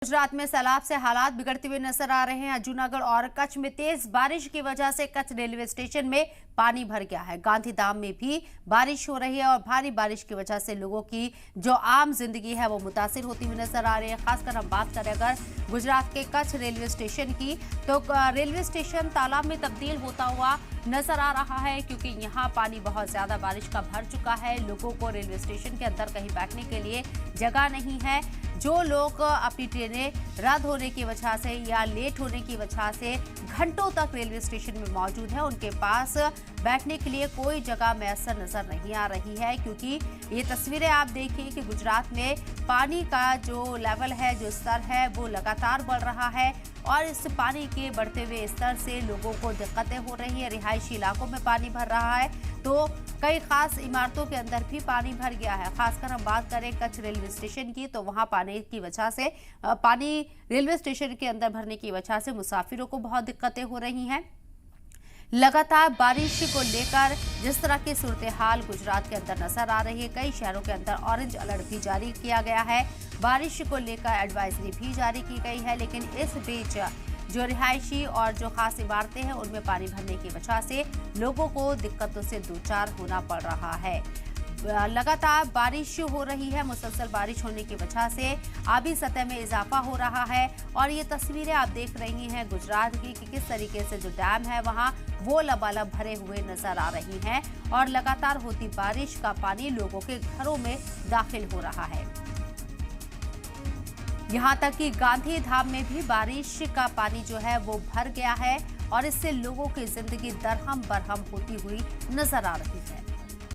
गुजरात में सैलाब से हालात बिगड़ते हुए नजर आ रहे हैं। जूनागढ़ और कच्छ में तेज बारिश की वजह से कच्छ रेलवे स्टेशन में पानी भर गया है। गांधीधाम में भी बारिश हो रही है और भारी बारिश की वजह से लोगों की जो आम जिंदगी है वो मुतासिर होती हुई नजर आ रही है। खासकर हम बात करें अगर गुजरात के कच्छ रेलवे स्टेशन की, तो रेलवे स्टेशन तालाब में तब्दील होता हुआ नजर आ रहा है, क्योंकि यहाँ पानी बहुत ज्यादा बारिश का भर चुका है। लोगों को रेलवे स्टेशन के अंदर कहीं बैठने के लिए जगह नहीं है। जो लोग अपनी ट्रेनें रद्द होने की वजह से या लेट होने की वजह से घंटों तक रेलवे स्टेशन में मौजूद है, उनके पास बैठने के लिए कोई जगह मैसर नजर नहीं आ रही है। क्योंकि ये तस्वीरें आप देखिए कि गुजरात में पानी का जो लेवल है, जो स्तर है, वो लगातार बढ़ रहा है और इस पानी के बढ़ते हुए स्तर से लोगों को दिक्कतें हो रही है। रिहायशी इलाकों में पानी भर रहा है, तो कई खास इमारतों के अंदर भी पानी भर गया है। खासकर हम बात करें कच्छ रेलवे स्टेशन की, तो वहां पानी की वजह से पानी रेलवे स्टेशन के अंदर भरने की वजह से मुसाफिरों को बहुत दिक्कतें हो रही हैं। लगातार बारिश को लेकर जिस तरह की सूरत हाल गुजरात के अंदर नजर आ रही है, कई शहरों के अंदर ऑरेंज अलर्ट भी जारी किया गया है। बारिश को लेकर एडवाइजरी भी जारी की गई है, लेकिन इस बीच जो रिहायशी और जो खास इमारतें हैं उनमें पानी भरने की वजह से लोगों को दिक्कतों से दो चार होना पड़ रहा है। लगातार बारिश हो रही है, मुसलसल बारिश होने की वजह से आबी सतह में इजाफा हो रहा है और ये तस्वीरें आप देख रही हैं गुजरात की कि किस तरीके से जो डैम है वहां वो लबालब भरे हुए नजर आ रही हैं और लगातार होती बारिश का पानी लोगों के घरों में दाखिल हो रहा है। यहाँ तक कि गांधीधाम में भी बारिश का पानी जो है वो भर गया है और इससे लोगों की जिंदगी दरहम बरहम होती हुई नजर आ रही है।